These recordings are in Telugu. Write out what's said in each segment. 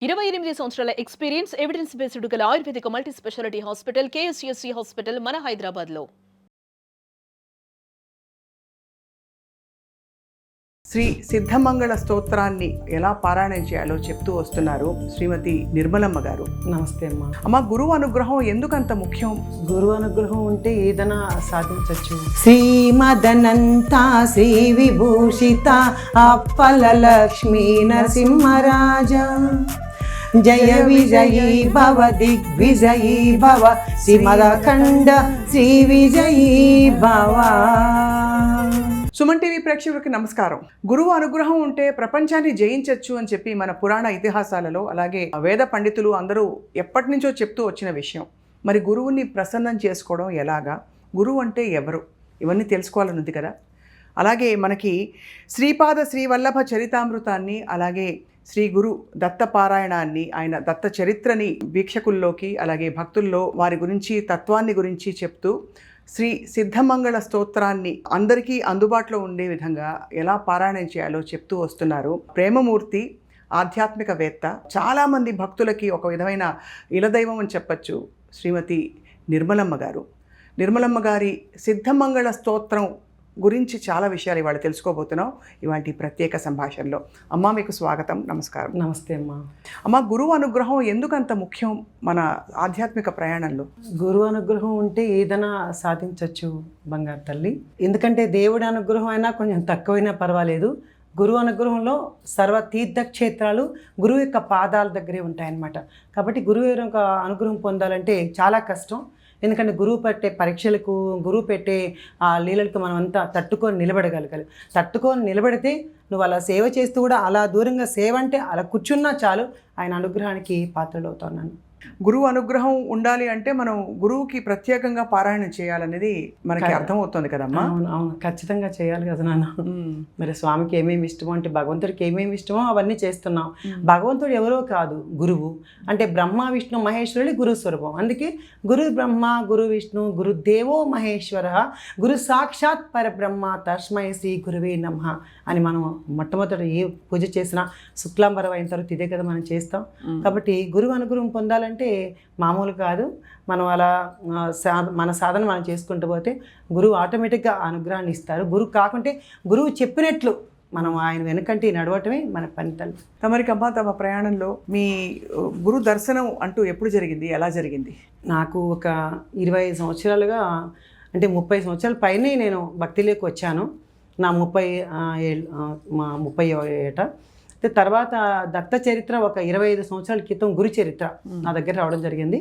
28 సంవత్సరాల ఎక్స్పీరియన్స్ ఎవిడెన్స్ బేస్డ్ గల ఆయుర్వేదిక multi speciality hospital KSSC hospital మన హైదరాబాద్లో. శ్రీ సిద్ధమంగళ స్తోత్రాన్ని ఎలా పారాయణం చేయాలో చెప్తూ వస్తున్నారు శ్రీమతి నిర్మలమ్మ గారు. నమస్తే అమ్మ. అమ్మ, గురువు అనుగ్రహం ఎందుకంత ముఖ్యం? గురువు అనుగ్రహం ఉంటే ఏదైనా సాధించవచ్చు. శ్రీమదనంత శ్రీ విభూషిత అప్పల లక్ష్మీ నరసింహరాజ జయ విజయీ భవ దిగ్విజయీ భవ సిమరఖండ శ్రీ విజయీ భవ. సుమన్ టీవీ ప్రేక్షకులకి నమస్కారం. గురువు అనుగ్రహం ఉంటే ప్రపంచాన్ని జయించవచ్చు అని చెప్పి మన పురాణ ఇతిహాసాలలో, అలాగే వేద పండితులు అందరూ ఎప్పటి నుంచో చెప్తూ వచ్చిన విషయం. మరి గురువుని ప్రసన్నం చేసుకోవడం ఎలాగా, గురువు అంటే ఎవరు, ఇవన్నీ తెలుసుకోవాలని ఉంది కదా. అలాగే మనకి శ్రీపాద శ్రీవల్లభ చరితామృతాన్ని, అలాగే శ్రీ గురు దత్త పారాయణాన్ని, ఆయన దత్త చరిత్రని వీక్షకుల్లోకి అలాగే భక్తుల్లో వారి గురించి తత్వాన్ని గురించి చెప్తూ శ్రీ సిద్ధమంగళ స్తోత్రాన్ని అందరికీ అందుబాటులో ఉండే విధంగా ఎలా పారాయణం చేయాలో చెప్తూ వస్తున్నారు. ప్రేమమూర్తి, ఆధ్యాత్మికవేత్త, చాలామంది భక్తులకి ఒక విధమైన ఇలదైవం అని చెప్పచ్చు శ్రీమతి నిర్మలమ్మ గారు. నిర్మలమ్మ గారి సిద్ధమంగళ స్తోత్రం గురించి చాలా విషయాలు ఇవాళ తెలుసుకోబోతున్నాం ఇవాళ ప్రత్యేక సంభాషణలో. అమ్మ, మీకు స్వాగతం, నమస్కారం. నమస్తే అమ్మ. అమ్మ, గురువు అనుగ్రహం ఎందుకంత ముఖ్యం మన ఆధ్యాత్మిక ప్రయాణంలో? గురువు అనుగ్రహం ఉంటే ఏదైనా సాధించవచ్చు బంగారు తల్లి. ఎందుకంటే దేవుడి అనుగ్రహం అయినా కొంచెం తక్కువైనా పర్వాలేదు. గురువు అనుగ్రహంలో సర్వ తీర్థక్షేత్రాలు గురువు యొక్క పాదాల దగ్గరే ఉంటాయన్నమాట. కాబట్టి గురువు యొక్క అనుగ్రహం పొందాలంటే చాలా కష్టం. ఎందుకంటే గురువు పెట్టే పరీక్షలకు, గురువు పెట్టే ఆ లీలలకు మనం అంతా తట్టుకొని నిలబడగలగాలి. తట్టుకొని నిలబడితే నువ్వు అలా సేవ చేస్తూ కూడా అలా దూరంగా సేవ అంటే అలా కూర్చున్నా చాలు, ఆయన అనుగ్రహానికి పాత్రలు అవుతున్నాను. గురువు అనుగ్రహం ఉండాలి అంటే మనం గురువుకి ప్రత్యేకంగా పారాయణం చేయాలనేది మనకి అర్థమవుతుంది కదమ్మా. అవును అవును, ఖచ్చితంగా చేయాలి కదా నాన్న. మరి స్వామికి ఏమేమి ఇష్టమో అంటే భగవంతుడికి ఏమేమి ఇష్టమో అవన్నీ చేస్తున్నాం. భగవంతుడు ఎవరో కాదు, గురువు అంటే బ్రహ్మ విష్ణు మహేశ్వరుడి గురు స్వరూపం. అందుకే గురు బ్రహ్మ గురు విష్ణు గురుదేవో మహేశ్వర గురు సాక్షాత్ పరబ్రహ్మ తస్మై శ్రీ గురువే నమః అని మనం మొట్టమొదటి ఏ పూజ చేసినా శుక్లాంబరం అయిన తర్వాత ఇదే కదా మనం చేస్తాం. కాబట్టి గురువు అనుగ్రహం పొందాలంటే మామూలు కాదు. మనం అలా మన సాధన మనం చేసుకుంటూ పోతే గురువు ఆటోమేటిక్గా అనుగ్రహాన్ని ఇస్తారు. గురువు కాకుంటే గురువు చెప్పినట్లు మనం ఆయన వెనకంటే నడవటమే మన పని తల్లి. తమరికమ్మ, తమ ప్రయాణంలో మీ గురు దర్శనం అంటూ ఎప్పుడు జరిగింది, ఎలా జరిగింది? నాకు ఒక 25 సంవత్సరాలుగా, అంటే 30 సంవత్సరాల పైనే నేను భక్తిలోకి వచ్చాను. నా 30 ఏట. తర్వాత దత్త చరిత్ర ఒక 25 సంవత్సరాల క్రితం గురు చరిత్ర నా దగ్గర రావడం జరిగింది.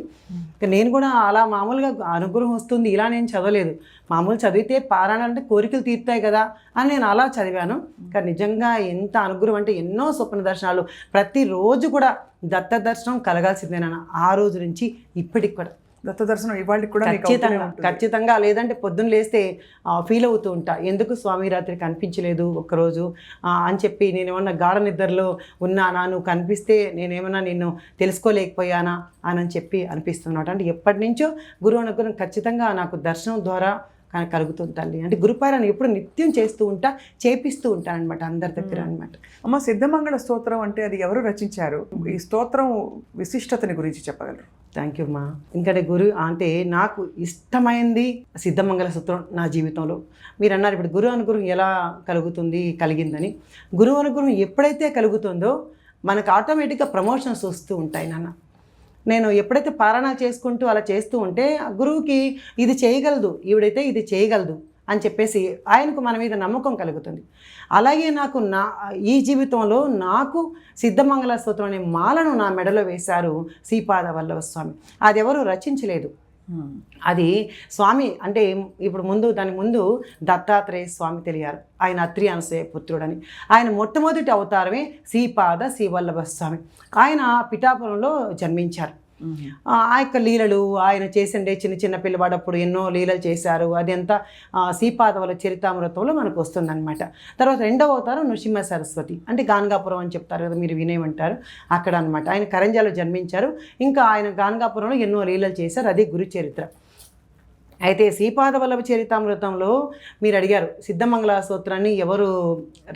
నేను కూడా అలా మామూలుగా అనుగ్రహం వస్తుంది ఇలా నేను చదవలేదు. మామూలు చదివితే పారాయణ అంటే కోరికలు తీరుతాయి కదా అని నేను అలా చదివాను. కానీ నిజంగా ఎంత అనుగ్రహం అంటే ఎన్నో స్వప్న దర్శనాలు, ప్రతిరోజు కూడా దత్త దర్శనం కలగాల్సిందేనా ఆ రోజు నుంచి ఇప్పటికి కూడా. దత్త దర్శనం ఇవాళకి కూడా ఖచ్చితంగా. లేదంటే పొద్దున్న లేస్తే ఫీల్ అవుతూ ఉంటా, ఎందుకు స్వామి రాత్రి కనిపించలేదు ఒక్కరోజు అని చెప్పి. నేనేమన్నా గాఢ నిద్రలో ఉన్నానా, నువ్వు కనిపిస్తే నేనేమన్నా నిన్ను తెలుసుకోలేకపోయానా అని చెప్పి అనిపిస్తున్నమాట. అంటే ఎప్పటి నుంచో గురువు అనుగ్రహం ఖచ్చితంగా నాకు దర్శనం ద్వారా కలుగుతుంది తల్లి. అంటే గురుపారాయణ ఎప్పుడు నిత్యం చేస్తూ ఉంటా, చేపిస్తూ ఉంటాను అనమాట అందరి దగ్గర అనమాట. అమ్మ, సిద్ధమంగళ స్తోత్రం అంటే అది ఎవరు రచించారు? ఈ స్తోత్రం విశిష్టతని గురించి చెప్పగలరు? థ్యాంక్ యూ అమ్మా. ఎందుకంటే అంటే నాకు ఇష్టమైంది సిద్ధమంగళ స్తోత్రం నా జీవితంలో. మీరు అన్నారు ఇప్పుడు గురువు అనుగ్రహం ఎలా కలిగిందని. గురువు అనుగ్రహం ఎప్పుడైతే కలుగుతుందో మనకు ఆటోమేటిక్గా ప్రమోషన్స్ వస్తూ ఉంటాయి నాన్న. నేను ఎప్పుడైతే పారాయణ చేసుకుంటూ అలా చేస్తూ ఉంటే గురువుకి ఇది చేయగలదు, ఈవిడైతే ఇది చేయగలదు అని చెప్పేసి ఆయనకు మన మీద నమ్మకం కలుగుతుంది. అలాగే ఈ జీవితంలో నాకు సిద్ధమంగళ స్తోత్రం అనే మాలను నా మెడలో వేశారు శ్రీపాద వల్లభ స్వామి. అది ఎవరు రచించలేదు, అది స్వామి అంటే ఇప్పుడు దాని ముందు దత్తాత్రేయ స్వామి తెలియారు. ఆయన అత్రి అనసూయ పుత్రుడని. ఆయన మొట్టమొదటి అవతారమే శ్రీపాద శ్రీవల్లభ స్వామి. ఆయన పిఠాపురంలో జన్మించారు. ఆ యొక్క లీలలు ఆయన చేసిండే చిన్న చిన్న పిల్లవాడప్పుడు ఎన్నో లీలలు చేశారు. అది అంతా శ్రీపాదవల చరితామృతంలో మనకు వస్తుందన్నమాట. తర్వాత రెండవ అవతారం నృసింహ సరస్వతి, అంటే గాన్గాపురం అని చెప్తారు కదా, మీరు వినేమంటారు అక్కడ అనమాట. ఆయన కరంజాలో జన్మించారు. ఇంకా ఆయన గాన్గాపురంలో ఎన్నో లీలలు చేశారు. అదే గురు చరిత్ర. అయితే శ్రీపాద వల్లభ చరితామృతంలో మీరు అడిగారు సిద్ధమంగళ స్తోత్రాన్ని ఎవరు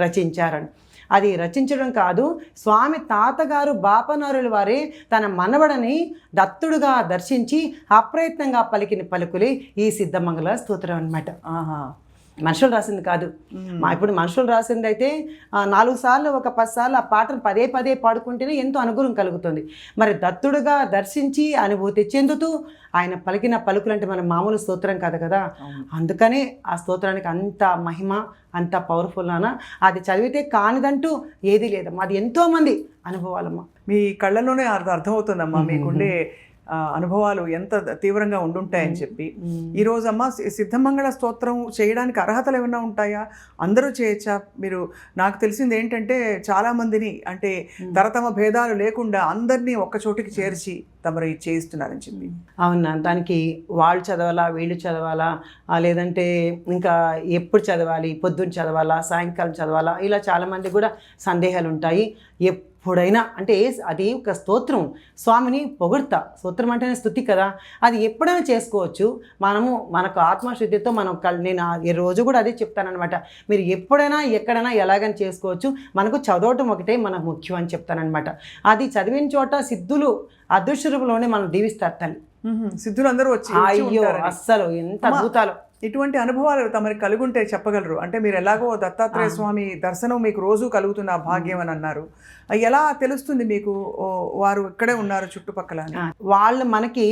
రచించారని. అది రచించడం కాదు, స్వామి తాతగారు బాపనారుల వారే తన మనవడని దత్తుడుగా దర్శించి అప్రయత్నంగా పలికిన పలుకులే ఈ సిద్ధమంగళ స్తోత్రం అన్నమాట. ఆహా. మనుషులు రాసింది కాదు. ఇప్పుడు మనుషులు రాసింది అయితే 4 సార్లు ఒక 10 సార్లు ఆ పాటను పదే పదే పాడుకుంటేనే ఎంతో అనుగ్రహం కలుగుతుంది. మరి దత్తుడుగా దర్శించి అనుభూతి చెందుతూ ఆయన పలికిన పలుకులు అంటే మన మామూలు స్తోత్రం కాదు కదా. అందుకనే ఆ స్తోత్రానికి అంత మహిమ, అంత పవర్ఫుల్ అన్న. అది చదివితే కానిదంటూ ఏదీ లేదమ్మా. అది ఎంతోమంది అనుభవాలమ్మా. మీ కళ్ళలోనే అర్థమవుతుందమ్మా మీకుండే అనుభవాలు ఎంత తీవ్రంగా ఉండుంటాయని చెప్పి. ఈరోజు అమ్మ సిద్ధమంగళ స్తోత్రం చేయడానికి అర్హతలు ఏమైనా ఉంటాయా? అందరూ చేయొచ్చా? మీరు నాకు తెలిసింది ఏంటంటే చాలామందిని అంటే తరతమ భేదాలు లేకుండా అందరినీ ఒక్క చోటికి చేర్చి తమరు ఇది చేయిస్తున్నారని చెప్పి. అవునా, దానికి వాళ్ళు చదవాలా, వీళ్ళు చదవాలా, లేదంటే ఇంకా ఎప్పుడు చదవాలి, పొద్దున్న చదవాలా, సాయంకాలం చదవాలా, ఇలా చాలామంది కూడా సందేహాలు ఉంటాయి. ఎప్పుడైనా అంటే అది ఒక స్తోత్రం, స్వామిని పొగుడతా. స్తోత్రం అంటేనే స్తుతి కదా. అది ఎప్పుడైనా చేసుకోవచ్చు. మనకు ఆత్మశుద్ధితో నేను ఈ రోజు కూడా అదే చెప్తానన్నమాట. మీరు ఎప్పుడైనా ఎక్కడైనా ఎలాగైనా చేసుకోవచ్చు. మనకు చదవటం ఒకటే మనకు ముఖ్యం అని చెప్తానన్నమాట. అది చదివిన చోట సిద్ధులు అదృశ్యరూపంలోనే మనం దీవిస్తారు తల్లి. సిద్ధులు అందరూ వచ్చి అయ్యో అస్సలు ఎంత అద్భుతాలు. ఇటువంటి అనుభవాలు తమరికి కలుగుంటే చెప్పగలరు? అంటే మీరు ఎలాగో దత్తాత్రేయ స్వామి దర్శనం మీకు రోజు కలుగుతుంది ఆ భాగ్యం అని అన్నారు. ఎలా తెలుస్తుంది మీకు వారు ఇక్కడే ఉన్నారు చుట్టుపక్కల అని? వాళ్ళు మనకి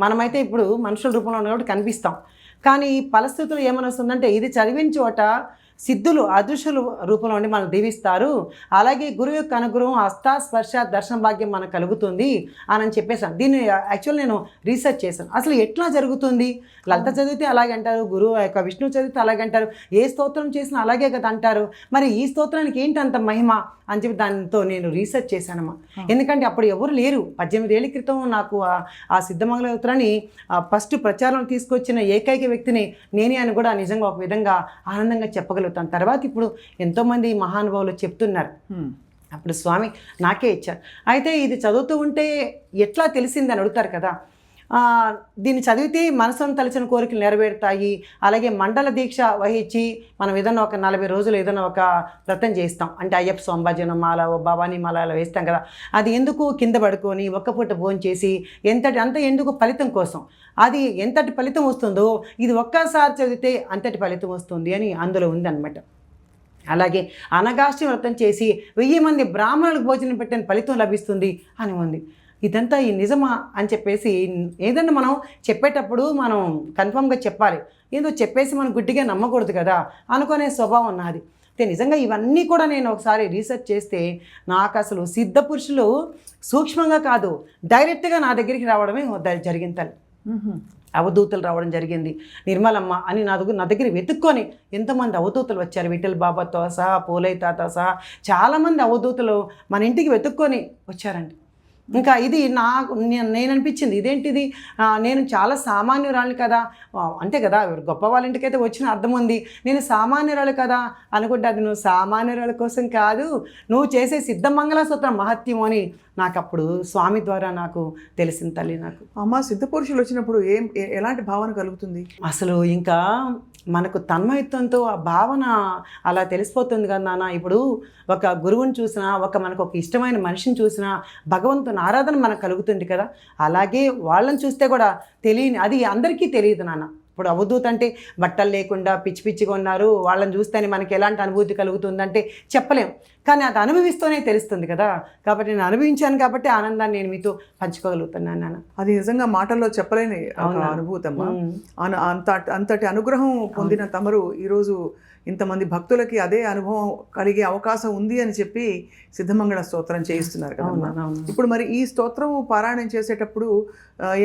మనమైతే ఇప్పుడు మనుషుల రూపంలో ఉన్న కాబట్టి కనిపిస్తాం. కానీ పరిస్థితులు ఏమని వస్తుందంటే ఇది చదివిన చోట సిద్ధులు అదృశ్యుల రూపంలో ఉండి మనం దీవిస్తారు. అలాగే గురువు యొక్క అనుగ్రహం, హస్తాస్పర్శ దర్శన భాగ్యం మనకు కలుగుతుంది అని చెప్పేసాను. దీన్ని యాక్చువల్ నేను రీసెర్చ్ చేశాను. అసలు ఎట్లా జరుగుతుంది? లలిత చదివితే అలాగే అంటారు, గురువు యొక్క విష్ణు చదివితే అలాగే అంటారు, ఏ స్తోత్రం చేసినా అలాగే కదా అంటారు. మరి ఈ స్తోత్రానికి ఏంటి అంత మహిమ అని చెప్పి దానితో నేను రీసెర్చ్ చేశానమ్మా. ఎందుకంటే అప్పుడు ఎవరు లేరు. 18 ఏళ్ళ క్రితం నాకు ఆ సిద్ధమంగళ స్తోత్రాన్ని ఫస్ట్ ప్రచారం తీసుకొచ్చిన ఏకైక వ్యక్తిని నేనే అని కూడా నిజంగా ఒక విధంగా ఆనందంగా చెప్పగలుగుతాను. తర్వాత ఇప్పుడు ఎంతోమంది మహానుభావులు చెప్తున్నారు. అప్పుడు స్వామి నాకే ఇచ్చారు. అయితే ఇది చదువుతూ ఉంటే ఎట్లా తెలిసిందని అడుగుతారు కదా. దీన్ని చదివితే మనసును తలచిన కోరికలు నెరవేరుతాయి. అలాగే మండల దీక్ష వహించి మనం ఏదైనా ఒక 40 రోజులు ఏదైనా ఒక వ్రతం చేస్తాం. అంటే అయ్యప్ప స్వామి మాల, భవానీ మాల అలా వేస్తాం కదా. అది ఎందుకు కింద పడుకొని ఒక్క పూట భోజనం చేసి అంత ఎందుకు ఫలితం కోసం. అది ఎంతటి ఫలితం వస్తుందో ఇది ఒక్కసారి చదివితే అంతటి ఫలితం వస్తుంది అని అందులో ఉందన్నమాట. అలాగే అనగాష్టి వ్రతం చేసి 1000 మంది బ్రాహ్మణులకు భోజనం పెట్టిన ఫలితం లభిస్తుంది అని ఉంది. ఇదంతా ఈ నిజమా అని చెప్పేసి ఏదన్నా మనం చెప్పేటప్పుడు మనం కన్ఫామ్గా చెప్పాలి. ఏదో చెప్పేసి మనం గుడ్డిగా నమ్మకూడదు కదా అనుకునే స్వభావం నాది. నిజంగా ఇవన్నీ కూడా నేను ఒకసారి రీసెర్చ్ చేస్తే నాకు అసలు సిద్ధ పురుషులు సూక్ష్మంగా కాదు డైరెక్ట్గా నా దగ్గరికి రావడమే జరిగింది తల్లి. అవధూతలు రావడం జరిగింది. నిర్మలమ్మ అని నా దగ్గర వెతుక్కొని ఎంతమంది అవధూతలు వచ్చారు. విఠల్ బాబాతో సహా, పోలయ్య తాత సహా చాలామంది అవధూతలు మన ఇంటికి వెతుక్కొని వచ్చారండి. ఇంకా ఇది నేను అనిపించింది ఇదేంటిది, నేను చాలా సామాన్యురాలు కదా, అంతే కదా గొప్ప వాళ్ళ ఇంటికైతే వచ్చిన అర్థం ఉంది. నేను సామాన్యురాలు కదా అనుకుంటే అది నువ్వు సామాన్యురాల కోసం కాదు, నువ్వు చేసే సిద్ధమంగళ స్తోత్రం మహత్యం అని నాకు అప్పుడు స్వామి ద్వారా నాకు తెలిసింది తల్లి. నాకు అమ్మ సిద్ధపురుషులు వచ్చినప్పుడు ఎలాంటి భావన కలుగుతుంది? అసలు ఇంకా మనకు తన్మయత్వంతో ఆ భావన అలా తెలిసిపోతుంది కదా నాన్న. ఇప్పుడు ఒక గురువుని చూసినా, మనకు ఒక ఇష్టమైన మనిషిని చూసినా భగవంతుని ఆరాధన మనకు కలుగుతుంది కదా. అలాగే వాళ్ళని చూస్తే కూడా అది అందరికీ తెలియదు నాన్న. ఇప్పుడు అవధూత అంటే బట్టలు లేకుండా పిచ్చి పిచ్చిగా ఉన్నారు, వాళ్ళని చూస్తేనే మనకి ఎలాంటి అనుభూతి కలుగుతుందంటే చెప్పలేం. కానీ అది అనుభవిస్తూనే తెలుస్తుంది కదా. కాబట్టి నేను అనుభవించాను కాబట్టి ఆనందాన్ని నేను మీతో పంచుకోగలుగుతున్నాను నాన్న. అది నిజంగా మాటల్లో చెప్పలేని అనుభూతమ్మా. అంతటి అనుగ్రహం పొందిన తమరు ఈరోజు ఇంతమంది భక్తులకి అదే అనుభవం కలిగే అవకాశం ఉంది అని చెప్పి సిద్ధమంగళ స్తోత్రం చేయిస్తున్నారు కదా. ఇప్పుడు మరి ఈ స్తోత్రం పారాయణం చేసేటప్పుడు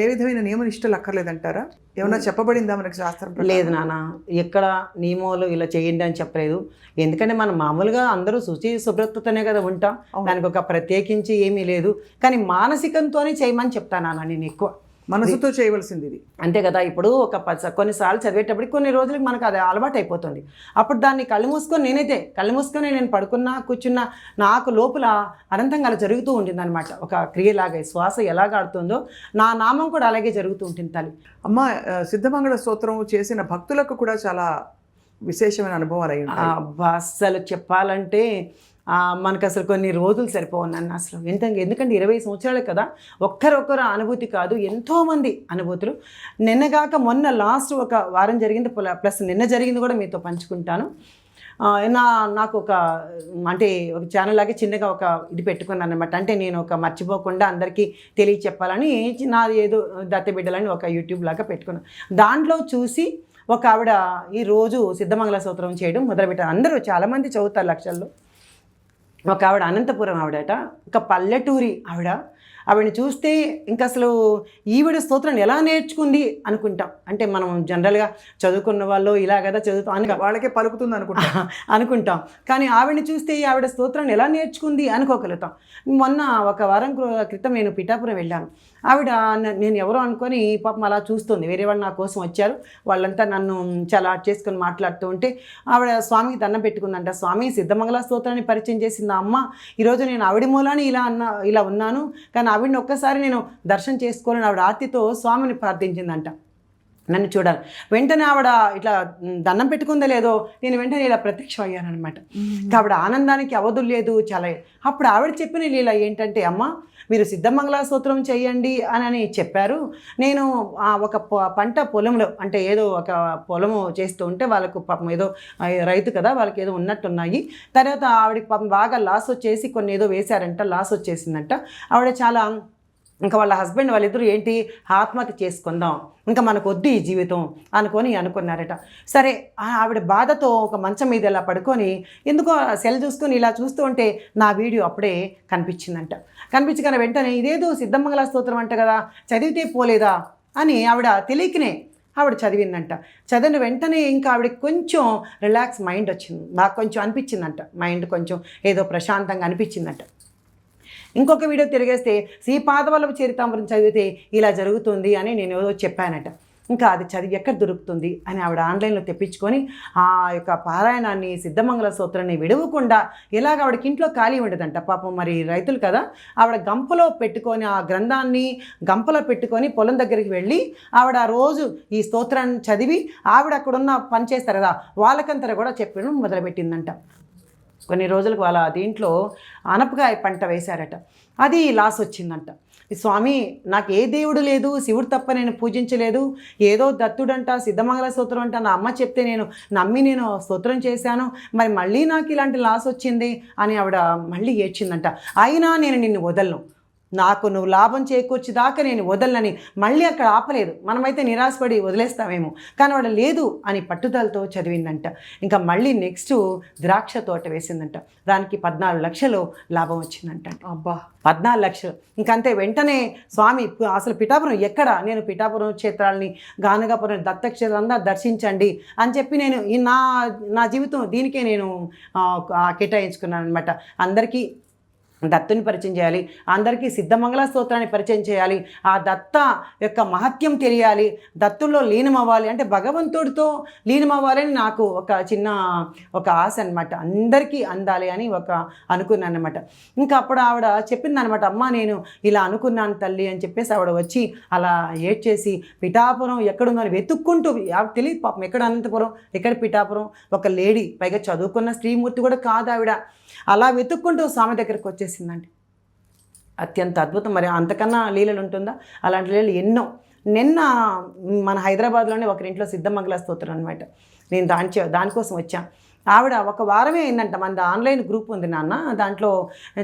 ఏ విధమైన నియమ నిష్టలు అక్కర్లేదంటారా? ఏమన్నా చెప్పబడిందా మనకి శాస్త్రం? లేదు నాన్న, ఎక్కడ నియమాలు ఇలా చేయండి అని చెప్పలేదు. ఎందుకంటే మనం మామూలుగా అందరూ శుచి శుభ్రతతోనే కదా ఉంటాం, దానికి ఒక ప్రత్యేకించి ఏమీ లేదు. కానీ మానసికంతోనే చేయమని చెప్తాను నాన్న నేను ఎక్కువ. మనసుతో చేయవలసింది ఇది అంతే కదా. ఇప్పుడు కొన్నిసార్లు చదివేటప్పటికి కొన్ని రోజులకి మనకు అది అలవాటు అయిపోతుంది. అప్పుడు దాన్ని కళ్ళు మూసుకొని నేను పడుకున్నా కూర్చున్నా నాకు లోపల అనంతంగా అలా జరుగుతూ ఉంటుంది అనమాట. ఒక క్రియలాగా శ్వాస ఎలాగ ఆడుతుందో నా నామం కూడా అలాగే జరుగుతూ ఉంటుంది తల్లి. అమ్మ సిద్ధమంగళ స్తోత్రం చేసిన భక్తులకు కూడా చాలా విశేషమైన అనుభవాలు అయి ఉంటాయి. అబ్బా అస్సలు చెప్పాలంటే మనకు అసలు కొన్ని రోజులు సరిపోవు నన్ను అసలు ఎందుకంటే 20 సంవత్సరాలు కదా, ఒక్కరొక్కరు అనుభూతి కాదు, ఎంతోమంది అనుభూతులు. నిన్నగాక మొన్న లాస్ట్ ఒక వారం జరిగింది, ప్లస్ నిన్న జరిగింది కూడా మీతో పంచుకుంటాను. నాకు ఒక అంటే ఒక ఛానల్ లాగే చిన్నగా ఒక ఇది పెట్టుకున్నాను అనమాట. అంటే నేను ఒక మర్చిపోకుండా అందరికీ తెలియచెప్పాలని నాది ఏదో దత్తబిడ్డలని ఒక యూట్యూబ్ లాగా పెట్టుకున్నాను. దాంట్లో చూసి ఒక ఆవిడ ఈరోజు సిద్ధమంగళ స్తోత్రం చేయడం మొదలుపెట్టారు. అందరూ చాలామంది చదువుతారు లక్షల్లో. ఒక ఆవిడ అనంతపురం ఆవిడట, ఒక పల్లెటూరి ఆవిడని చూస్తే ఇంకా అసలు ఈవిడ స్తోత్రాన్ని ఎలా నేర్చుకుంది అనుకుంటాం. అంటే మనం జనరల్గా చదువుకున్న వాళ్ళు ఇలా కదా చదువుతాం వాళ్ళకే పలుకుతుంది అనుకుంటాం. కానీ ఆవిడని చూస్తే ఆవిడ స్తోత్రాన్ని ఎలా నేర్చుకుంది అనుకోగలుగుతాం. మొన్న ఒక వారం క్రితం నేను పిఠాపురం వెళ్ళాను. ఆవిడ నేను ఎవరో అనుకొని పాపం అలా చూస్తుంది. వేరే వాళ్ళు నా కోసం వచ్చారు, వాళ్ళంతా నన్ను చాలా చేసుకొని మాట్లాడుతూ ఉంటే ఆవిడ స్వామికి దండం పెట్టుకుందంట. స్వామి సిద్ధమంగళ స్తోత్రాన్ని పరిచయం చేసింది అమ్మ, ఈరోజు నేను ఆవిడ మూలాన్ని ఇలా ఉన్నాను, కానీ ఆవిడని ఒక్కసారి నేను దర్శనం చేసుకోవాలని ఆవిడ ఆర్తితో స్వామిని ప్రార్థించిందంట నన్ను చూడాలి. వెంటనే ఆవిడ ఇట్లా దండం పెట్టుకుందో లేదో నేను వెంటనే ఇలా ప్రత్యక్షం అయ్యానమాట. ఆవిడ ఆనందానికి అవధులు లేదు చాలా. అప్పుడు ఆవిడ చెప్పిన లీల ఏంటంటే, అమ్మ మీరు సిద్ధమంగళ స్తోత్రం చేయండి అని చెప్పారు. నేను ఒక పంట పొలంలో అంటే ఏదో ఒక పొలము చేస్తూ ఉంటే వాళ్ళకు పాపం ఏదో రైతు కదా, వాళ్ళకి ఏదో ఉన్నట్టున్నాయి. తర్వాత ఆవిడకి పాపం బాగా లాస్ వచ్చేసి కొన్ని ఏదో వేశారంట, లాస్ వచ్చేసిందంట. ఆవిడ చాలా ఇంకా వాళ్ళ హస్బెండ్ వాళ్ళిద్దరూ ఏంటి ఆత్మహత్య చేసుకుందాం, ఇంకా మనకు వద్దు ఈ జీవితం అనుకున్నారట. సరే ఆవిడ బాధతో ఒక మంచం మీద ఇలా పడుకొని ఎందుకో సెల్ చూసుకొని ఇలా చూస్తూ ఉంటే నా వీడియో అప్పుడే కనిపించగానే వెంటనే ఇదేదో సిద్ధమంగళ స్తోత్రం అంట కదా, చదివితే పోలేదా అని ఆవిడ తెలియకనే ఆవిడ చదివిందంట. చదివిన వెంటనే ఇంకా ఆవిడకి కొంచెం రిలాక్స్ మైండ్ వచ్చింది, బాగా కొంచెం అనిపించిందంట, మైండ్ కొంచెం ఏదో ప్రశాంతంగా అనిపించిందంట. ఇంకొక వీడియో తిరిగేస్తే శ్రీపాదవల్లభ చరితామృతం చదివితే ఇలా జరుగుతుంది అని నేను ఏదో చెప్పానట. ఇంకా అది చదివి ఎక్కడ దొరుకుతుంది అని ఆవిడ ఆన్లైన్లో తెప్పించుకొని ఆ యొక్క పారాయణాన్ని సిద్ధమంగళ స్తోత్రాన్ని విడవకుండా ఎలాగ ఆవిడకి ఇంట్లో ఖాళీ ఉండదంట. పాపం మరి రైతులు కదా, ఆవిడ గంపలో పెట్టుకొని ఆ గ్రంథాన్ని గంపలో పెట్టుకొని పొలం దగ్గరికి వెళ్ళి ఆవిడ రోజు ఈ స్తోత్రాన్ని చదివి ఆవిడ అక్కడున్న పని చేస్తారు కదా వాళ్ళకంతా కూడా చెప్పడం మొదలుపెట్టిందంట. కొన్ని రోజులకు వాళ్ళ దీంట్లో ఆనపకాయ పంట వేశారట, అది లాస్ వచ్చిందంట. స్వామి నాకు ఏ దేవుడు లేదు, శివుడు తప్ప నేను పూజించలేదు, ఏదో దత్తుడంట సిద్ధమంగళ స్తోత్రం అంట నా అమ్మ చెప్తే నేను నమ్మి నేను స్తోత్రం చేశాను, మరి మళ్ళీ నాకు ఇలాంటి లాస్ వచ్చింది అని ఆవిడ మళ్ళీ ఏడ్చిందంట. అయినా నేను నిన్ను వదలను, నాకు నువ్వు లాభం చేకూర్చేదాకా నేను వదలనని మళ్ళీ అక్కడ ఆపలేదు. మనమైతే నిరాశపడి వదిలేస్తామేమో, కానీ వాడు లేదు అని పట్టుదలతో చదివిందంట. ఇంకా మళ్ళీ నెక్స్ట్ ద్రాక్ష తోట వేసిందంట, దానికి 14 లక్షలు లాభం వచ్చిందంట. అబ్బా 14 లక్షలు. ఇంకంతే వెంటనే స్వామి అసలు పిఠాపురం ఎక్కడ, నేను పిఠాపురం క్షేత్రాలని గానగాపురం దత్తక్షేత్రం అంతా దర్శించండి అని చెప్పి నేను నా జీవితం దీనికే నేను కేటాయించుకున్నాను అనమాట. అందరికీ దత్తుని పరిచయం చేయాలి, అందరికీ సిద్ధమంగళ స్తోత్రాన్ని పరిచయం చేయాలి, ఆ దత్త యొక్క మహత్యం తెలియాలి, దత్తుల్లో లీనమవ్వాలి, అంటే భగవంతుడితో లీనమవ్వాలని నాకు ఒక ఆశ అనమాట. అందరికీ అందాలి అని అనుకున్నాను అనమాట. ఇంకా అప్పుడు ఆవిడ చెప్పిందనమాట, అమ్మ నేను ఇలా అనుకున్నాను తల్లి అని చెప్పేసి ఆవిడ వచ్చి అలా ఏడ్చేసి పిఠాపురం ఎక్కడుందని వెతుక్కుంటూ తెలియదు పాపం ఎక్కడ అనంతపురం ఎక్కడ పిఠాపురం, ఒక లేడీ పైగా చదువుకున్న స్త్రీమూర్తి కూడా కాదు ఆవిడ, అలా వెతుక్కుంటూ స్వామి దగ్గరికి వచ్చేసిందండి. అత్యంత అద్భుతం. మరి అంతకన్నా లీలలు ఉంటుందా? అలాంటి లీలలు ఎన్నో. నిన్న మన హైదరాబాద్లోనే ఒకరింట్లో సిద్ధమంగళ స్తోత్రం అనమాట. నేను దానికోసం వచ్చాను. ఆవిడ ఒక వారమే అయిందంట. మనది ఆన్లైన్ గ్రూప్ ఉంది నాన్న, దాంట్లో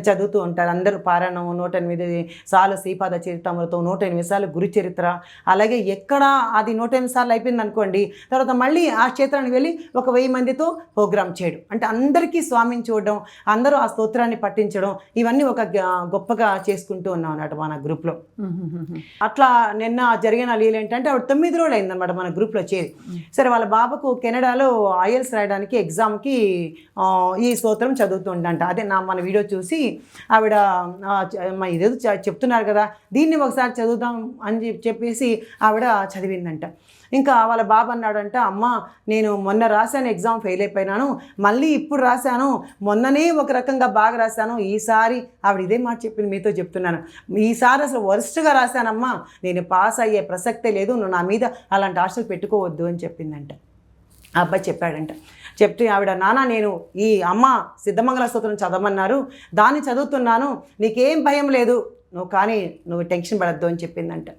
చదువుతూ ఉంటారు అందరూ. పారాయణం 108 సార్లు శ్రీపాద చరితామృతం, 108 సార్లు గురు చరిత్ర, అలాగే ఎక్కడ అది 108 సార్లు అయిపోయింది అనుకోండి, తర్వాత మళ్ళీ ఆ క్షేత్రానికి వెళ్ళి ఒక 1000 మందితో ప్రోగ్రామ్ చేయడం, అంటే అందరికీ స్వామిని చూడడం, అందరూ ఆ స్తోత్రాన్ని పఠించడం, ఇవన్నీ ఒక గొప్పగా చేసుకుంటూ ఉన్నాం అన్నమాట మన గ్రూప్లో. అట్లా నిన్న జరిగిన లీల ఏంటంటే ఆవిడ 9 రోజులు అయిందనమాట మన గ్రూప్లో చేరి. సరే వాళ్ళ బాబుకు కెనడాలో IELTS రాయడానికి ఎగ్జామ్కి ఈ స్తోత్రం చదువుతుండంట. అదే మన వీడియో చూసి ఆవిడ ఇదేదో చెప్తున్నారు కదా దీన్ని ఒకసారి చదువుదాం అని చెప్పేసి ఆవిడ చదివిందంట. ఇంకా వాళ్ళ బాబు అన్నాడంట, అమ్మ నేను మొన్న రాశాను ఎగ్జామ్ ఫెయిల్ అయిపోయినాను, మళ్ళీ ఇప్పుడు రాశాను, మొన్ననే ఒక రకంగా బాగా రాశాను, ఈసారి ఆవిడ ఇదే మాట చెప్పింది, మీతో చెప్తున్నాను, ఈసారి అసలు వరస్ట్గా రాశానమ్మా, నేను పాస్ అయ్యే ప్రసక్తే లేదు, నువ్వు నా మీద అలాంటి ఆశలు పెట్టుకోవద్దు అని చెప్పిందంట. ఆ అబ్బాయి చెప్పాడంట. చెప్తే ఆవిడ, నాన్న నేను ఈ అమ్మ సిద్ధమంగళ స్తోత్రం చదవమన్నారు, దాన్ని చదువుతున్నాను, నీకేం భయం లేదు, నువ్వు కానీ నువ్వు టెన్షన్ పడద్దు అని చెప్పిందంట.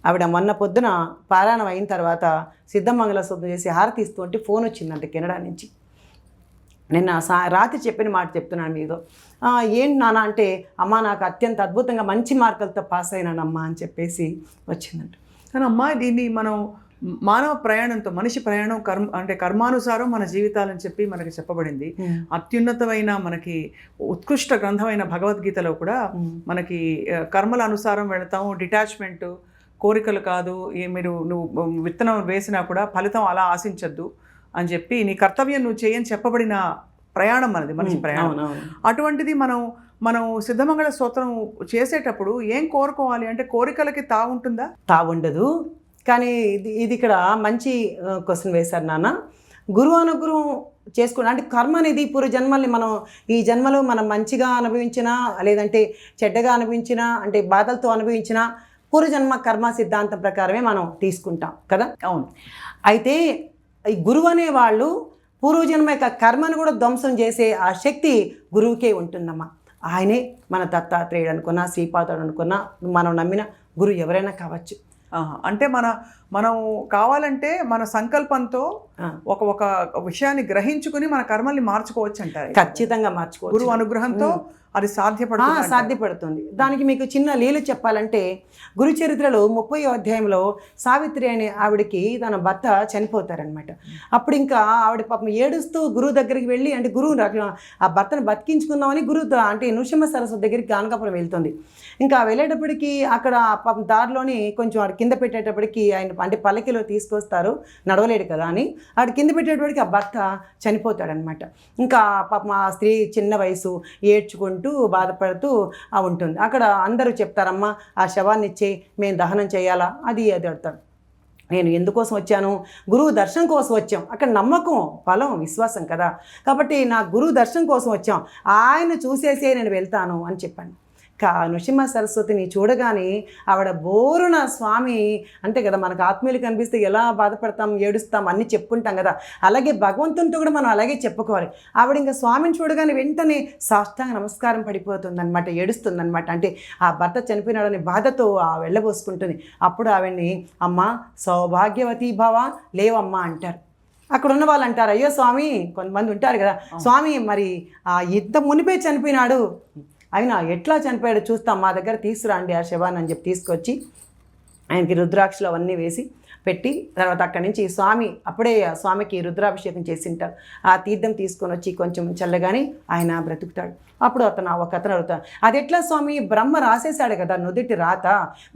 ఆవిడ మొన్న పొద్దున పారాయణం అయిన తర్వాత సిద్ధమంగళ స్తోత్రం చేసి హారతి ఇస్తూ ఉంటే ఫోన్ వచ్చిందంట కెనడా నుంచి. నిన్న రాత్రి చెప్పిన మాట చెప్తున్నాను మీతో. ఏంటి నాన్న అంటే, అమ్మ నాకు అత్యంత అద్భుతంగా మంచి మార్కులతో పాస్ అయినానమ్మా అని చెప్పేసి వచ్చిందంట. కానీ అమ్మ దీన్ని మనం మానవ ప్రయాణంతో, మనిషి ప్రయాణం కర్మానుసారం మన జీవితాలని చెప్పి మనకి చెప్పబడింది. అత్యున్నతమైన మనకి ఉత్కృష్ట గ్రంథమైన భగవద్గీతలో కూడా మనకి కర్మల అనుసారం వెళతాం, డిటాచ్మెంట్, కోరికలు కాదు, నువ్వు విత్తనం వేసినా కూడా ఫలితం అలా ఆశించద్దు అని చెప్పి నీ కర్తవ్యం నువ్వు చేయని చెప్పబడిన ప్రయాణం మనది, మనిషి ప్రయాణం. అటువంటిది మనం సిద్ధమంగళ స్తోత్రం చేసేటప్పుడు ఏం కోరుకోవాలి అంటే, కోరికలకి తావుంటుందా? తావుండదు. కానీ ఇది ఇక్కడ మంచి క్వశ్చన్ వేశారు నాన్న. గురువు అనుగ్రహం చేసుకుని అంటే కర్మ అనేది పూర్వ జన్మల్ని మనం ఈ జన్మలో మనం మంచిగా అనుభవించినా లేదంటే చెడ్డగా అనుభవించినా అంటే బాధలతో అనుభవించినా పూర్వజన్మ కర్మ సిద్ధాంతం ప్రకారమే మనం తీసుకుంటాం కదా. అవును. అయితే ఈ గురువు అనేవాళ్ళు పూర్వజన్మ యొక్క కర్మను కూడా ధ్వంసం చేసే ఆ శక్తి గురువుకే ఉంటుందమ్మా. ఆయనే మన దత్తాత్రేయుడు అనుకున్నా, శ్రీపాదుడు అనుకున్నా, మనం నమ్మిన గురువు ఎవరైనా కావచ్చు. అంటే మనం కావాలంటే మన సంకల్పంతో ఒక విషయాన్ని గ్రహించుకుని మన కర్మల్ని మార్చుకోవచ్చు అంటారు. ఖచ్చితంగా మార్చుకోవచ్చు. గురువు అనుగ్రహంతో అది సాధ్యపడుతుంది. దానికి మీకు చిన్న లీల చెప్పాలంటే, గురు చరిత్రలో 30వ అధ్యాయంలో సావిత్రి అనే ఆవిడకి తన భర్త చనిపోతారనమాట. అప్పుడు ఇంకా ఆవిడ పాపం ఏడుస్తూ గురువు దగ్గరికి వెళ్ళి, అంటే గురువు ఆ భర్తను బతికించుకుందామని గురువు అంటే నృసింహ సరస్వతి దగ్గరికి గానకాపురం వెళ్తుంది. ఇంకా వెళ్ళేటప్పటికి అక్కడ పాపం దారిలోని కొంచెం ఆడ కింద పెట్టేటప్పటికి ఆయన అంటే పల్లకిలో తీసుకొస్తారు, నడవలేడు కదా అని ఆడ కింద పెట్టేటప్పటికి ఆ భర్త చనిపోతాడనమాట. ఇంకా పాపం ఆ స్త్రీ చిన్న వయసు ఏడ్చుకుంటూ బాధపడుతూ ఉంటుంది. అక్కడ అందరూ చెప్తారమ్మా ఆ శవాన్ని ఇచ్చే, మేము దహనం చేయాలా, అది అడతాడు. నేను ఎందుకోసం వచ్చాను? గురువు దర్శనం కోసం వచ్చాం. అక్కడ నమ్మకం, ఫలం, విశ్వాసం కదా. కాబట్టి నా గురువు దర్శనం కోసం వచ్చాం, ఆయన చూసేసే నేను వెళ్తాను అని చెప్పాను. నృసింహ సరస్వతిని చూడగానే ఆవిడ బోరున స్వామి అంతే కదా, మనకు ఆత్మీయులు కనిపిస్తే ఎలా బాధపడతాం, ఏడుస్తాం, అన్నీ చెప్పుకుంటాం కదా. అలాగే భగవంతునితో కూడా మనం అలాగే చెప్పుకోవాలి. ఆవిడ ఇంకా స్వామిని చూడగానే వెంటనే సాష్టాంగ నమస్కారం పడిపోతుందన్నమాట, ఏడుస్తుందన్నమాట. అంటే ఆ భర్త చనిపోయినాడని బాధతో వెళ్ళబోసుకుంటుంది. అప్పుడు ఆవిడ్ని అమ్మ సౌభాగ్యవతి భవ లేవమ్మా అంటారు. అక్కడ ఉన్న వాళ్ళు అంటారు, అయ్యో స్వామి, కొంతమంది ఉంటారు కదా, స్వామి మరి ఇంత మునిపే చనిపోయినాడు, అయినా ఎట్లా చనిపోయాడు చూస్తాం, మా దగ్గర తీసుకురండి ఆ శవాన్ని అని చెప్పి తీసుకొచ్చి ఆయనకి రుద్రాక్షలు అవన్నీ వేసి పెట్టి, తర్వాత అక్కడి నుంచి స్వామి అప్పుడే స్వామికి రుద్రాభిషేకం చేసింటారు. ఆ తీర్థం తీసుకొని వచ్చి కొంచెం చల్లగానే ఆయన బ్రతుకుతాడు. అప్పుడు ఒక అతను అడుగుతాడు, అది ఎట్లా స్వామి, బ్రహ్మ రాసేశాడు కదా నుదుటి రాత,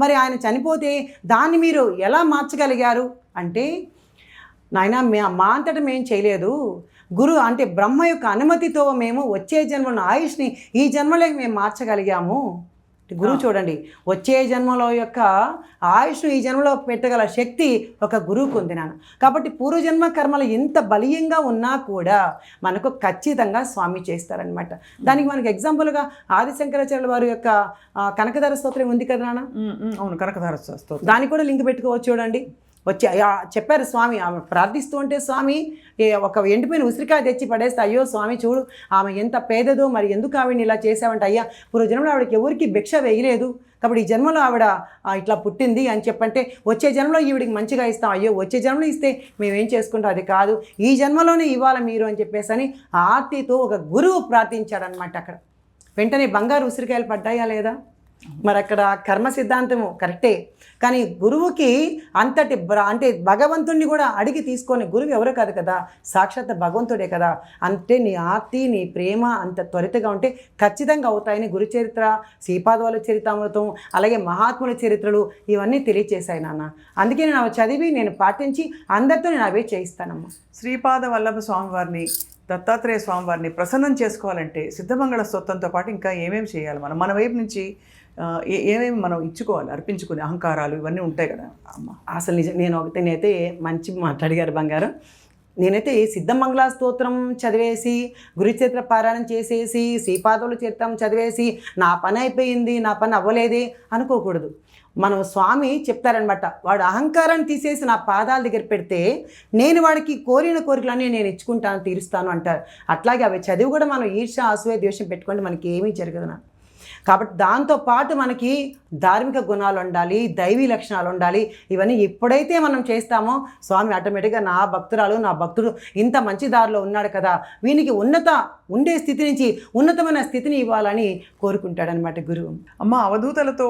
మరి ఆయన చనిపోతే దాన్ని మీరు ఎలా మార్చగలిగారు అంటే, నాయన మా అంతటా మేము చేయలేదు, గురువు అంటే బ్రహ్మ యొక్క అనుమతితో మేము వచ్చే జన్మలో ఆయుష్ని ఈ జన్మలోకి మేము మార్చగలిగాము. గురువు చూడండి, వచ్చే జన్మలో యొక్క ఆయుష్ను ఈ జన్మలో పెట్టగల శక్తి ఒక గురువుకు ఉంది నాన్న. కాబట్టి పూర్వజన్మ కర్మలు ఎంత బలీయంగా ఉన్నా కూడా మనకు ఖచ్చితంగా స్వామి చేస్తారనమాట. దానికి మనకి ఎగ్జాంపుల్గా ఆదిశంకరాచార్యుల వారి యొక్క కనకధార స్తోత్రం ఉంది కదా నాన్న. అవును, కనకధార స్తోత్రం, దానికి కూడా లింక్ పెట్టుకోవచ్చు. చూడండి, వచ్చి చెప్పారు స్వామి, ఆమె ప్రార్థిస్తూ ఉంటే స్వామి ఒక ఎండిపోయిన ఉసిరికాయ తెచ్చి పడేస్తే, అయ్యో స్వామి చూడు ఆమె ఎంత పేదదో, మరి ఎందుకు ఆవిడని ఇలా చేసావంటే, అయ్యా పూర్వజన్మలో ఆవిడకి ఎవరికి భిక్ష వేయలేదు కాబట్టి ఈ జన్మలో ఆవిడ ఇట్లా పుట్టింది అని చెప్పంటే, వచ్చే జన్మలో ఈవిడికి మంచిగా ఇస్తాం, అయ్యో వచ్చే జన్మలో ఇస్తే మేమేం చేసుకుంటాం, అది కాదు ఈ జన్మలోనే ఇవ్వాలి మీరు అని చెప్పేసి అని ఆర్తితో ఒక గురువు ప్రార్థించాడనమాట. అక్కడ వెంటనే బంగారు ఉసిరికాయలు పడ్డాయా లేదా? మరి అక్కడ కర్మ సిద్ధాంతము కరెక్టే, కానీ గురువుకి అంతటి అంటే భగవంతుడిని కూడా అడిగి తీసుకొని, గురువు ఎవరో కాదు కదా, సాక్షాత్ భగవంతుడే కదా. అంటే నీ ఆర్తి, నీ ప్రేమ అంత త్వరితగా ఉంటే ఖచ్చితంగా అవుతాయని గురు చరిత్ర, శ్రీపాదవాళ్ళ చరితామృతం, అలాగే మహాత్ముల చరిత్రలు ఇవన్నీ తెలియచేశాయి నాన్న. అందుకే నేను అవి చదివి నేను పాటించి అందరితో నేను అవే చేయిస్తానమ్మా. శ్రీపాద వల్లభ స్వామివారిని, దత్తాత్రేయ స్వామివారిని ప్రసన్నం చేసుకోవాలంటే సిద్ధమంగళ స్తోత్రంతో పాటు ఇంకా ఏమేమి చేయాలి? మన వైపు నుంచి ఏమేమి మనం ఇచ్చుకోవాలి, అర్పించుకునే అహంకారాలు ఇవన్నీ ఉంటాయి కదా అమ్మ. అసలు నేను నేనైతే మంచి మాట్లాడిగారు బంగారం. నేనైతే సిద్ధమంగళ స్తోత్రం చదివేసి గురుచరిత్ర పారాయణం చేసేసి శ్రీపాదవుల చరిత్రం చదివేసి నా పని అయిపోయింది, నా పని అవ్వలేదే అనుకోకూడదు. మనం స్వామి చెప్తారనమాట, వాడు అహంకారాన్ని తీసేసి నా పాదాల దగ్గర పెడితే నేను వాడికి కోరిన కోరికలన్నీ నేను ఇచ్చుకుంటాను, తీరుస్తాను అంటారు. అట్లాగే అవి చదివి కూడా మనం ఈర్ష అసూయ ద్వేషం పెట్టుకుంటే మనకి ఏమీ జరగదు నా. కాబట్టి దాంతోపాటు మనకి ధార్మిక గుణాలు ఉండాలి, దైవీ లక్షణాలు ఉండాలి. ఇవన్నీ ఎప్పుడైతే మనం చేస్తామో స్వామి ఆటోమేటిక్గా నా భక్తురాలు, నా భక్తుడు ఇంత మంచి దారిలో ఉన్నాడు కదా, వీనికి ఉండే స్థితి నుంచి ఉన్నతమైన స్థితిని ఇవ్వాలని కోరుకుంటాడనమాట గురువు. అమ్మ, అవధూతలతో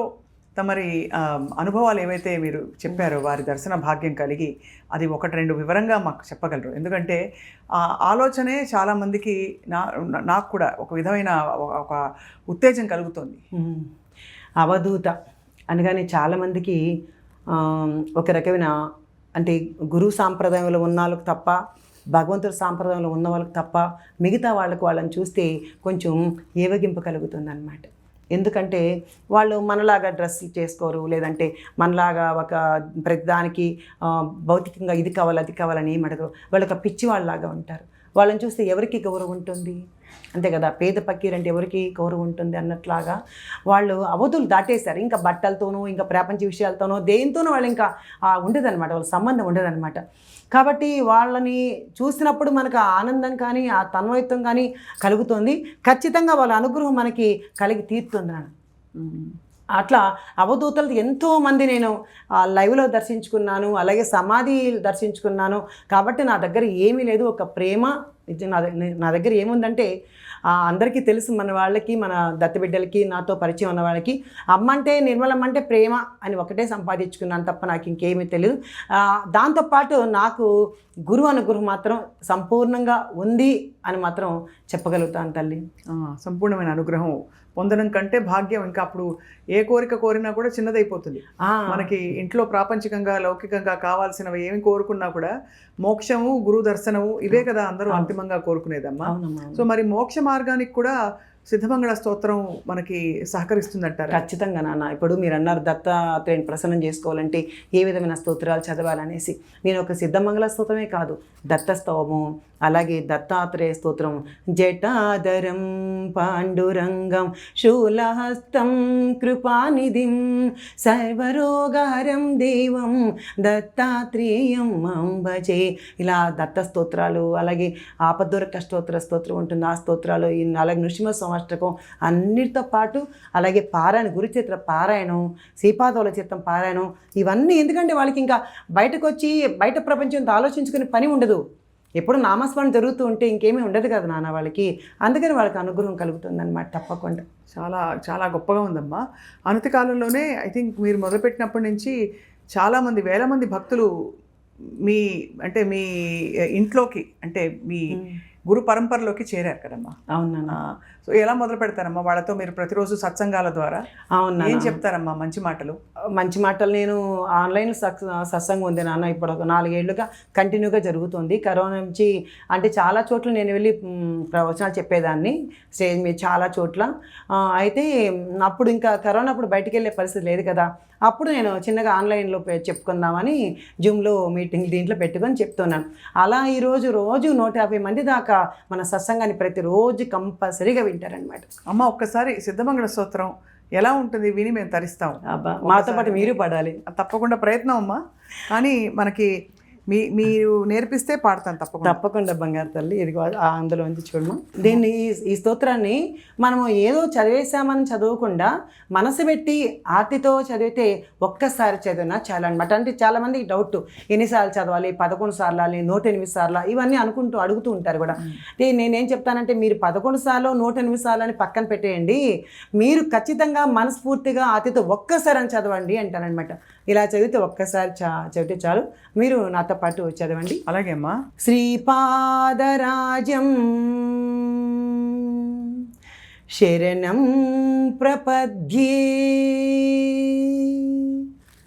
తమరి అనుభవాలు ఏవైతే మీరు చెప్పారో, వారి దర్శన భాగ్యం కలిగి అది ఒకటి రెండు వివరంగా మాకు చెప్పగలరు? ఎందుకంటే ఆ ఆలోచనే చాలామందికి నాకు కూడా ఒక విధమైన ఒక ఉత్తేజం కలుగుతుంది. అవధూత అనగానే చాలామందికి ఒక రకమైన అంటే గురు సాంప్రదాయంలో ఉన్న వాళ్ళకి తప్ప, భగవంతుడి సాంప్రదాయంలో ఉన్న వాళ్ళకి తప్ప మిగతా వాళ్ళని చూస్తే కొంచెం ఏవగింపు కలుగుతుంది అన్నమాట. ఎందుకంటే వాళ్ళు మనలాగా డ్రెస్సులు చేసుకోరు, లేదంటే మనలాగా ఒక ప్రతిదానికి భౌతికంగా ఇది కావాలి అది కావాలని ఏం అడగరు. వాళ్ళు ఒక పిచ్చి వాళ్ళలాగా ఉంటారు. వాళ్ళని చూస్తే ఎవరికి గౌరవం ఉంటుంది? అంతే కదా, పేద పక్కీర్ అంటే ఎవరికి గౌరవం ఉంటుంది అన్నట్లాగా వాళ్ళు అవధులు దాటేశారు. ఇంకా బట్టలతోనూ, ఇంకా ప్రపంచ విషయాలతోనో, దేనితోనూ వాళ్ళు ఇంకా ఉండదన్నమాట, వాళ్ళ సంబంధం ఉండదన్నమాట. కాబట్టి వాళ్ళని చూసినప్పుడు మనకు ఆనందం కానీ, ఆ తన్మయత్వం కానీ కలుగుతుంది. ఖచ్చితంగా వాళ్ళ అనుగ్రహం మనకి కలిగి తీరుతుంది నాన్న. అట్లా అవధూతలు ఎంతోమంది నేను లైవ్లో దర్శించుకున్నాను, అలాగే సమాధి దర్శించుకున్నాను. కాబట్టి నా దగ్గర ఏమీ లేదు, ఒక ప్రేమ. నా దగ్గర ఏముందంటే అందరికీ తెలుసు, మన వాళ్ళకి, మన దత్తబిడ్డలకి, నాతో పరిచయం ఉన్న వాళ్ళకి అమ్మ అంటే, నిర్మలమ్మ అంటే ప్రేమ అని ఒకటే సంపాదించుకున్నాను తప్ప నాకు ఇంకేమీ తెలియదు. దాంతోపాటు నాకు గురువు అనుగ్రహం మాత్రం సంపూర్ణంగా ఉంది అని మాత్రం చెప్పగలుగుతాను తల్లి. సంపూర్ణమైన అనుగ్రహం పొందడం కంటే భాగ్యం ఇంకా అప్పుడు ఏ కోరిక కోరినా కూడా చిన్నదైపోతుంది. మనకి ఇంట్లో ప్రాపంచికంగా లౌకికంగా కావాల్సినవి ఏమి కోరుకున్నా కూడా మోక్షము, గురు దర్శనము ఇవే కదా అందరూ అంతిమంగా కోరుకునేదమ్మా. సో మరి మోక్ష మార్గానికి కూడా సిద్ధమంగళ స్తోత్రం మనకి సహకరిస్తుందంటారు? ఖచ్చితంగా నాన్న. ఇప్పుడు మీరు అన్నారు దత్తాత్రేయుని ప్రసన్నం చేసుకోవాలంటే ఏ విధమైన స్తోత్రాలు చదవాలనేసి. నేను ఒక సిద్ధమంగళ స్తోత్రమే కాదు, దత్తస్తవము, అలాగే దత్తాత్రేయ స్తోత్రం, జటాధరం పాండురంగం శూలహస్తం కృపానిధిం సర్వరోగహరం దేవం దత్తాత్రేయం అంబజే, ఇలా దత్త స్తోత్రాలు, అలాగే ఆపద్దోరక స్తోత్రం ఉంటుంది, ఆ స్తోత్రాలు, అలాగే నృసింహ సంవత్సరకం అన్నిటితో పాటు అలాగే పారాయణ, గురుచరిత్ర పారాయణం, శ్రీపాదవుల చరిత్రం పారాయణం, ఇవన్నీ ఎందుకంటే వాళ్ళకి ఇంకా బయటకు వచ్చి బయట ప్రపంచంతో ఆలోచించుకునే పని ఉండదు. ఎప్పుడు నామస్మరణ జరుగుతూ ఉంటే ఇంకేమీ ఉండదు కదా నాన్న వాళ్ళకి. అందుకని వాళ్ళకి అనుగ్రహం కలుగుతుంది అన్నమాట తప్పకుండా. చాలా చాలా గొప్పగా ఉందమ్మా. అనతి కాలంలోనే ఐ థింక్ మీరు మొదలుపెట్టినప్పటి నుంచి చాలామంది, వేల మంది భక్తులు మీ ఇంట్లోకి, అంటే మీ గురు పరంపరలోకి చేరారు కదమ్మా. అవునా? సో ఎలా మొదలు పెడతారమ్మా వాళ్ళతో మీరు ప్రతిరోజు సత్సంగాల ద్వారా? అవునా, ఏం చెప్తారమ్మా మంచి మాటలు? నేను ఆన్లైన్ సత్సంగం ఉంది నాన్న, ఇప్పుడు ఒక 4 ఏళ్ళుగా కంటిన్యూగా జరుగుతుంది. కరోనా నుంచి అంటే చాలా చోట్ల నేను వెళ్ళి ప్రవచనాలు చెప్పేదాన్ని స్టేజ్ మీద చాలా చోట్ల. అయితే అప్పుడు ఇంకా కరోనా అప్పుడు బయటికి వెళ్ళే పరిస్థితి లేదు కదా, అప్పుడు నేను చిన్నగా ఆన్లైన్లో చెప్పుకుందామని జూమ్లో మీటింగ్ దీంట్లో పెట్టుకొని చెప్తున్నాను. అలా ఈరోజు రోజు 150 మంది దాకా మన సత్సంగాన్ని ప్రతిరోజు కంపల్సరీగా వింటారనమాట. అమ్మ, ఒక్కసారి సిద్ధమంగళ స్తోత్రం ఎలా ఉంటుంది విని మేము తరిస్తాం. మాతో పాటు మీరు పాడాలి. తప్పకుండా ప్రయత్నం అమ్మా, కానీ మనకి మీరు నేర్పిస్తే పాడతాను తప్పకుండా బంగారు తల్లి. ఇది అందులో ఉంది చూడము. దీన్ని, ఈ స్తోత్రాన్ని మనము ఏదో చదివేసామని చదవకుండా మనసు పెట్టి ఆర్తితో చదివితే ఒక్కసారి చదివినా చాలా అనమాట. అంటే చాలామందికి డౌట్, ఎన్నిసార్లు చదవాలి, 11 సార్లు, 108 సార్లు, ఇవన్నీ అడుగుతూ ఉంటారు కూడా. నేనేం చెప్తానంటే మీరు 11 సార్లు 108 సార్లు అని పక్కన పెట్టేయండి, మీరు ఖచ్చితంగా మనస్ఫూర్తిగా ఆర్తితో ఒక్కసారి అని చదవండి అంటానమాట. ఇలా చదివితే ఒక్కసారి చదివితే చాలు. మీరు నాతో పాటు చదవండి. అలాగే అమ్మా. శ్రీపాదరాజం శరణం ప్రపద్యే,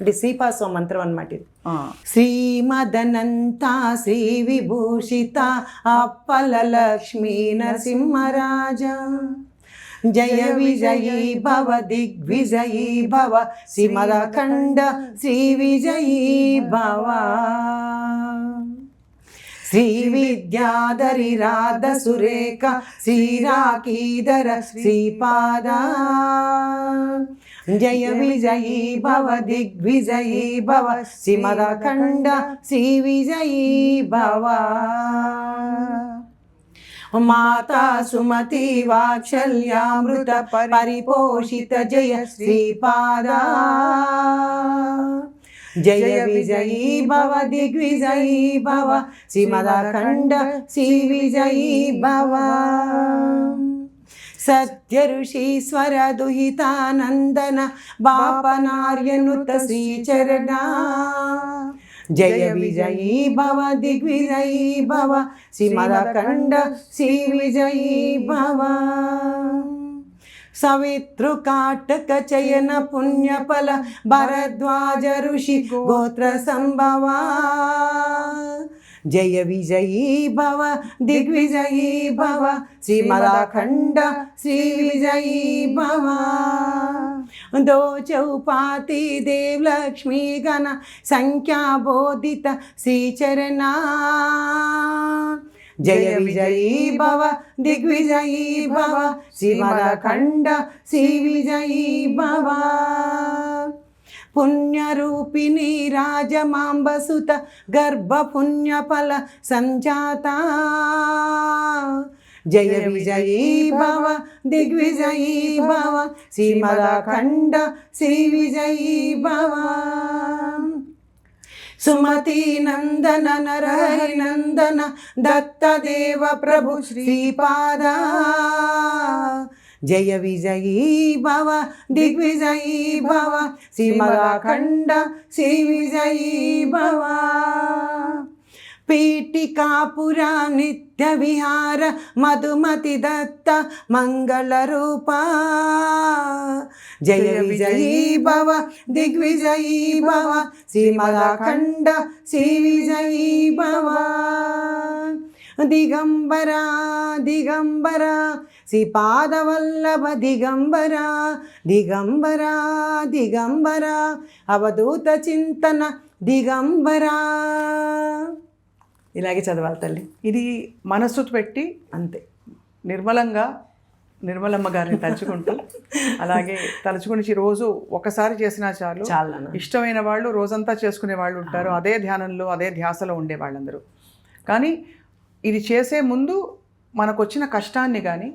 అంటే శ్రీపాద మంత్రం అన్నమాట ఇది. శ్రీమదనంత శ్రీ విభూషిత అప్పల లక్ష్మీ నరసింహరాజా, జయ విజయీ భవ దిగ్విజయీ భవ శ్రీమదఖండ శ్రీ విజయీ భవ. శ్రీ విద్యాధరి రాధ సురేఖ శ్రీరాకీధర శ్రీపాద జయ విజయీ భవ దిగ్విజయీ భవ శ్రీమదఖండ శ్రీ విజయీ భవ మాతా సుమతి వాత్సల్యామృత పరిపోషిత జయ శ్రీపాద జయ విజయీ భవ దిగ్విజయీ భవ శ్రీమదఖండ శ్రీ విజయీ భవ సత్య ఋషీశ్వర దుహితానందన బాపనార్యనుత శ్రీచరణ జయ విజయీ భవ దిగ్విజయీ భవ శ్రీమదఖండ శ్రీ విజయీ భవ సవితృకాటక చయన పుణ్యఫల భరద్వాజ ఋషి గోత్ర సంభవ జయ విజయీ భవ దిగ్విజయీ భవ శ్రీమదఖండ శ్రీ విజయీ భవ దో చౌపాతి దేవలక్ష్మీ గణ సంఖ్యాబోధిత శ్రీచరణ జయ విజయీ భవ దిగ్విజయీ భవ శ్రీమదఖండ శ్రీ విజయీ భవ పుణ్యరూపిణి రాజమాంబసుత గర్భ పుణ్యఫల సంజాత జయ విజయీ భవ దిగ్విజయీ భవ శ్రీమదఖండ శ్రీ విజయీ భవ సుమతి నందన నరహరి నందన దత్తదేవ ప్రభు శ్రీపాద జయ విజయీ భవ దిగ్విజయీ భవ శ్రీమదఖండ శ్రీ విజయీ భవ పీఠికాపుర నిత్య విహార మధుమతి దత్త మంగళ రూప జయ విజయీ భవ దిగ్విజయీ భవ శ్రీమదఖండ శ్రీ విజయీ భవ దిగంబర దిగంబర శ్రీపాదవల్లభ దిగంబర దిగంబర దిగంబర అవధూత చింతన దిగంబర. ఇలాగే చదవాలి తల్లి. ఇది మనస్సు పెట్టి అంతే నిర్మలంగా నిర్మలమ్మ గారిని తలుచుకుంటూ అలాగే తలుచుకుని రోజు ఒకసారి చేసినా చాలు. చాలా ఇష్టమైన వాళ్ళు రోజంతా చేసుకునే వాళ్ళు ఉంటారు, అదే ధ్యానంలో అదే ధ్యాసలో ఉండే వాళ్ళందరూ. కానీ ఇది చేసే ముందు మనకు వచ్చిన కష్టాన్ని కానీ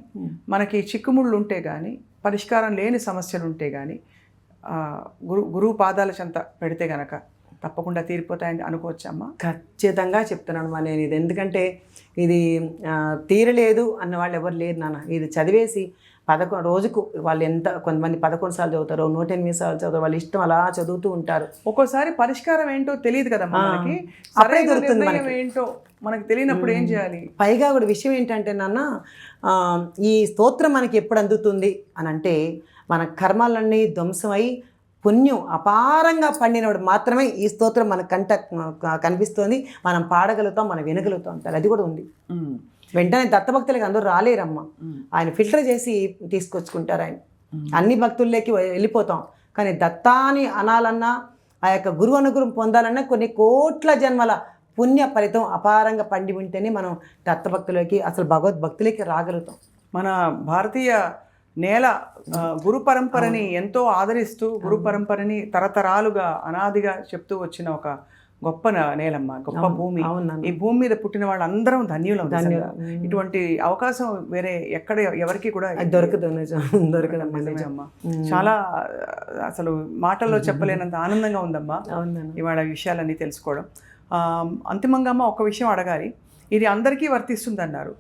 మనకి చిక్కుముళ్ళు ఉంటే కానీ పరిష్కారం లేని సమస్యలు ఉంటే కానీ గురువు పాదాల చెంత పెడితే గనక తప్పకుండా తీరిపోతాయని అనుకోవచ్చమ్మా. ఖచ్చితంగా చెప్తున్నాను నేను ఇది. ఎందుకంటే ఇది తీరలేదు అన్న వాళ్ళు ఎవరు లేరు నాన్న. ఇది చదివేసి రోజుకు వాళ్ళు కొంతమంది 11 సార్లు చదువుతారు, 108 సార్లు చదువుతారు, వాళ్ళ ఇష్టం అలా చదువుతూ ఉంటారు. ఒక్కోసారి పరిష్కారం ఏంటో తెలియదు కదా మనకి, సరైన నిర్ణయం ఏంటో మనకు తెలియనప్పుడు ఏం చేయాలి. పైగా కూడా విషయం ఏంటంటే నాన్న, ఈ స్తోత్రం మనకి ఎప్పుడు అందుతుంది అని అంటే మన కర్మాలన్నీ ధ్వంసమై పుణ్యం అపారంగా పండినప్పుడు మాత్రమే ఈ స్తోత్రం మన కంట కనిపిస్తుంది, మనం పాడగలుగుతాం, మనం వినగలుగుతాం అంటారు. అది కూడా ఉంది. వెంటనే దత్తభక్తులకి అందరూ రాలేరమ్మ, ఆయన ఫిల్టర్ చేసి తీసుకొచ్చుకుంటారు. ఆయన అన్ని భక్తుల్లోకి వెళ్ళిపోతాం. కానీ దత్తాని అనాలన్నా ఆ యొక్క గురువు అనుగ్రహం పొందాలన్నా కొన్ని కోట్ల జన్మల పుణ్య ఫలితం అపారంగా పండి ఉంటేనే మనం దత్తభక్తులకి అసలు భగవద్భక్తులకి రాగలుగుతాం. మన భారతీయ నేల గురు పరంపరని ఎంతో ఆదరిస్తూ గురు పరంపరని తరతరాలుగా అనాదిగా చెప్తూ వచ్చిన ఒక గొప్ప నేలమ్మ, గొప్ప భూమి. ఈ భూమి మీద పుట్టిన వాళ్ళందరం ధన్యులం. ఇటువంటి అవకాశం వేరే ఎక్కడ ఎవరికి కూడా దొరకదమ్మా. చాలా అసలు మాటల్లో చెప్పలేనంత ఆనందంగా ఉందమ్మా ఇవాళ విషయాలన్నీ తెలుసుకోవడం. అంతిమంగా అమ్మ ఒక విషయం అడగాలి. ఇది అందరికీ వర్తిస్తుంది అన్నారు,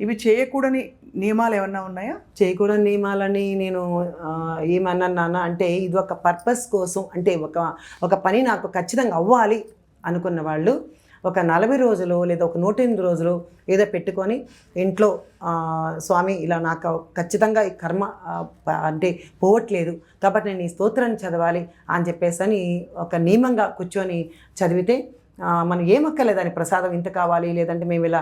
ఇవి చేయకూడని నియమాలు ఏమన్నా ఉన్నాయా? చేయకూడని నియమాలని నేను ఏమన్నానా అంటే, ఇది ఒక పర్పస్ కోసం, అంటే ఒక పని నాకు ఖచ్చితంగా అవ్వాలి అనుకున్న వాళ్ళు ఒక 40 రోజులు లేదా ఒక 108 రోజులు ఏదో పెట్టుకొని ఇంట్లో స్వామి ఇలా నాకు ఖచ్చితంగా ఈ కర్మ అంటే పోవట్లేదు కాబట్టి నేను ఈ స్తోత్రాన్ని చదవాలి అని చెప్పేసి అని ఒక నియమంగా కూర్చొని చదివితే మనం ఏమక్కర్లేదు అని ప్రసాదం ఇంత కావాలి, లేదంటే మేము ఇలా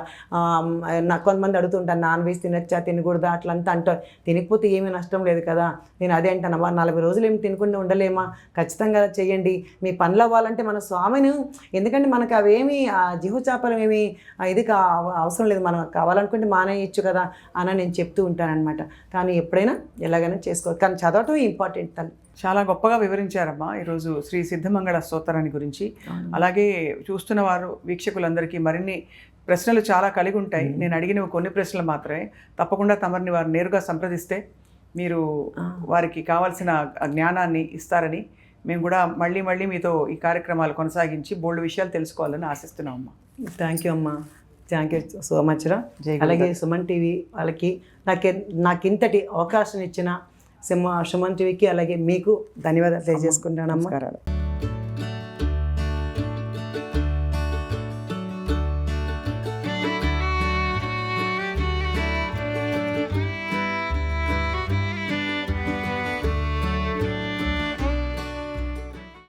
నాకు కొంతమంది అడుగుతుంటాను నాన్ వెజ్ తినచ్చా తినకూడదా అట్లంతా అంటారు. తినకపోతే ఏమీ నష్టం లేదు కదా. నేను అదే అంటాను, 40 రోజులు ఏమి తినకుండా ఉండలేమా, ఖచ్చితంగా చేయండి. మీ పనులు అవ్వాలంటే మన స్వామిని, ఎందుకంటే మనకు అవేమి జిహు చేపలు ఏమి ఇది అవసరం లేదు, మనం కావాలనుకుంటే మానేయచ్చు కదా అని నేను చెప్తూ ఉంటానన్నమాట. కానీ ఎప్పుడైనా ఎలాగైనా చేసుకోవాలి, కానీ చదవటం ఇంపార్టెంట్ తల్లి. చాలా గొప్పగా వివరించారమ్మా ఈరోజు శ్రీ సిద్ధమంగళ స్తోత్రాన్ని గురించి. అలాగే చూస్తున్న వారు వీక్షకులందరికీ మరిన్ని ప్రశ్నలు చాలా కలిగి ఉంటాయి. నేను అడిగినవి కొన్ని ప్రశ్నలు మాత్రమే. తప్పకుండా తమరిని వారు నేరుగా సంప్రదిస్తే మీరు వారికి కావాల్సిన జ్ఞానాన్ని ఇస్తారని మేము కూడా మళ్ళీ మళ్ళీ మీతో ఈ కార్యక్రమాలు కొనసాగించి బోల్డ్ విషయాలు తెలుసుకోవాలని ఆశిస్తున్నాం అమ్మా. థ్యాంక్ యూ అమ్మా, థ్యాంక్ యూ సో మచ్ రా. అలాగే సుమన్ టీవీ వాళ్ళకి నాకు ఇంతటి అవకాశం ఇచ్చిన సుమన్ టీవీకి అలాగే మీకు ధన్యవాదాలు తెలియజేసుకుంటానమ్మా. నమస్కారాలు.